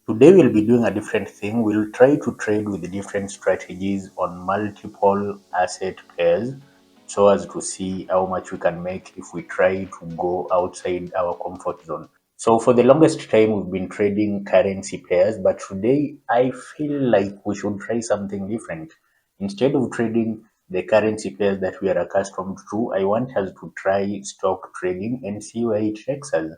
Today we'll be doing a different thing. We'll try to trade with different strategies on multiple asset pairs so as to see how much we can make if we try to go outside our comfort zone. So for the longest time we've been trading currency pairs, but today I feel like we should try something different. Instead of trading the currency pairs that we are accustomed to, I want us to try stock trading and see where it takes us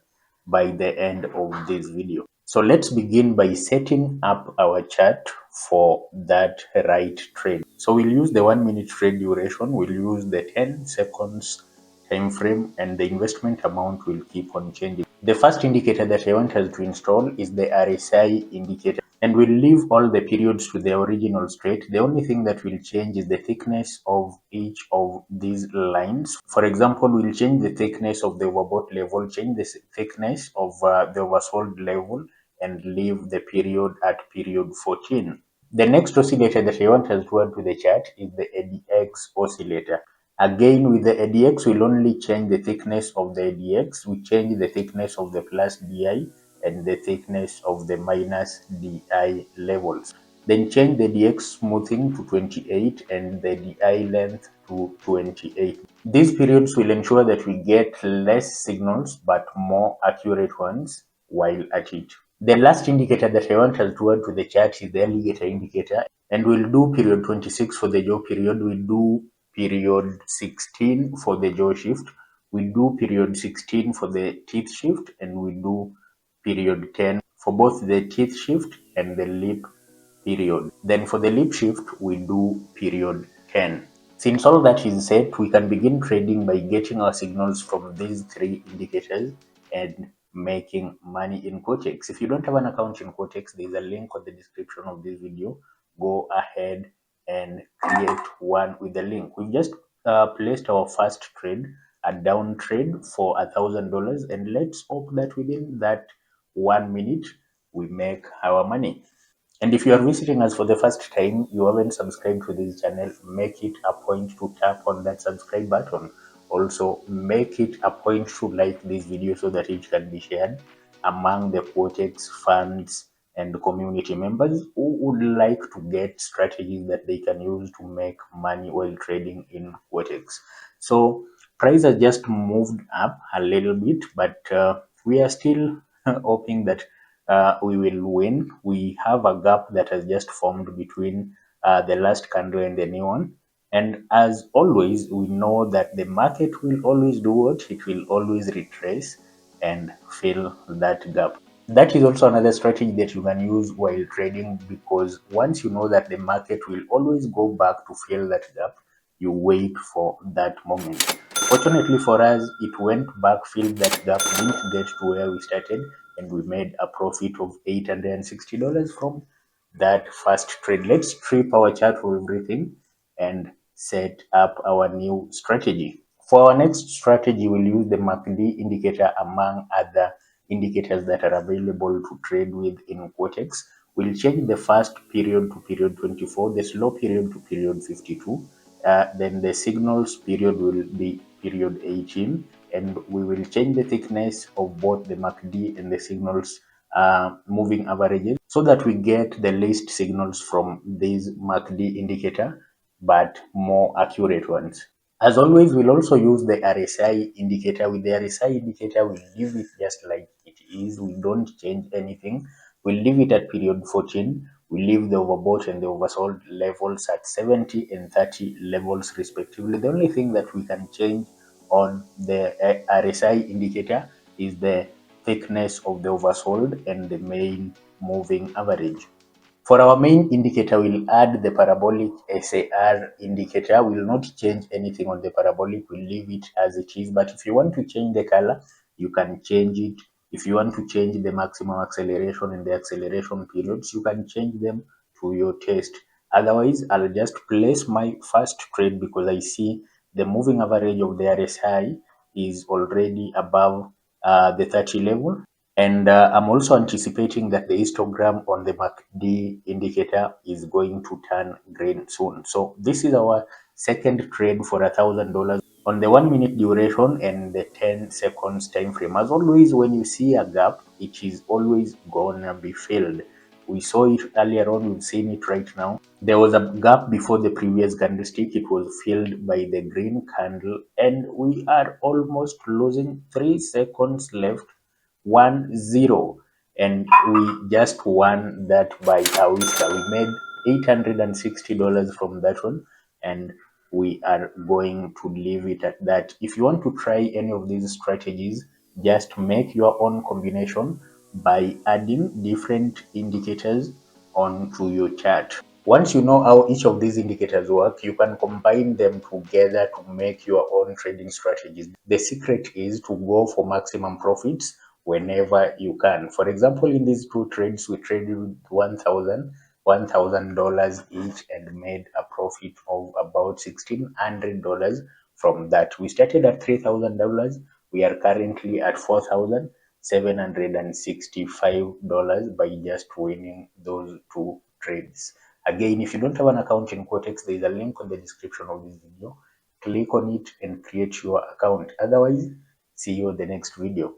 by the end of this video. So let's begin by setting up our chart for that right trade. So we'll use the 1 minute trade duration, we'll use the 10 seconds time frame, and the investment amount will keep on changing. The first indicator that I want us to install is the RSI indicator, and we'll leave all the periods to the original straight. The only thing that will change is the thickness of each of these lines. For example, we'll change the thickness of the overbought level, change the thickness of the oversold level, and leave the period at period 14. The next oscillator that I want us to add to the chart is the ADX oscillator. Again, with the ADX, we'll only change the thickness of the ADX. We change the thickness of the plus DI and the thickness of the minus DI levels. Then change the DX smoothing to 28 and the DI length to 28. These periods will ensure that we get less signals but more accurate ones while at it. The last indicator that I want us to add to the chart is the alligator indicator, and we'll do period 26 for the jaw period, we'll do period 16 for the jaw shift, we'll do period 16 for the teeth shift, and we'll do period 10 for both the teeth shift and the lip period. Then for the lip shift, we do period 10. Since all that is set, we can begin trading by getting our signals from these three indicators and making money in Quotex. If you don't have an account in Quotex, there's a link on the description of this video. Go ahead and create one with the link. We've just placed our first trade, a down trade for $1,000, and let's hope that within that 1 minute we make our money. And if you are visiting us for the first time, you haven't subscribed to this channel, make it a point to tap on that subscribe button. Also, make it a point to like this video so that it can be shared among the Quotex fans and community members who would like to get strategies that they can use to make money while trading in Quotex. So price has just moved up a little bit, but we are still hoping that we will win. We have a gap that has just formed between the last candle and the new one. And as always, we know that the market will always do what? It will always retrace and fill that gap. That is also another strategy that you can use while trading, because once you know that the market will always go back to fill that gap, you wait for that moment. Fortunately for us, it went back, filled that gap, didn't get to where we started, and we made a profit of $860 from that first trade. Let's strip our chart for everything and set up our new strategy. For our next strategy, we'll use the MACD indicator among other indicators that are available to trade with in Quotex. We'll change the first period to period 24, the slow period to period 52. Then the signals period will be period 18, and we will change the thickness of both the MACD and the signals moving averages so that we get the least signals from this MACD indicator but more accurate ones. As always, we'll also use the RSI indicator. With the RSI indicator, we'll leave it just like it is. We don't change anything. We'll leave it at period 14. We leave the overbought and the oversold levels at 70 and 30 levels respectively. The only thing that we can change on the RSI indicator is the thickness of the oversold and the main moving average. For our main indicator, we'll add the parabolic SAR indicator. We'll not change anything on the parabolic. We'll leave it as it is. But if you want to change the color, you can change it. If you want to change the maximum acceleration and the acceleration periods, you can change them to your taste. Otherwise, I'll just place my first trade because I see the moving average of the RSI is already above the 30 level. And I'm also anticipating that the histogram on the MACD indicator is going to turn green soon. So this is our second trade for $1,000 on the 1 minute duration and the 10 seconds time frame. As always, when you see a gap, it is always gonna be filled. We saw it earlier on, we've seen it right now. There was a gap before the previous candlestick. It was filled by the green candle, and we are almost losing 3 seconds left. 1-0, and we just won that by a whisker. We made $860 from that one, and we are going to leave it at that. If you want to try any of these strategies, just make your own combination by adding different indicators onto your chart. Once you know how each of these indicators work, you can combine them together to make your own trading strategies. The secret is to go for maximum profits whenever you can. For example, in these two trades, we traded $1,000 each and made a profit of about $1,600 from that. We started at $3,000. We are currently at $4,765 by just winning those two trades. Again, if you don't have an account in Quotex, there is a link on the description of this video. Click on it and create your account. Otherwise, see you in the next video.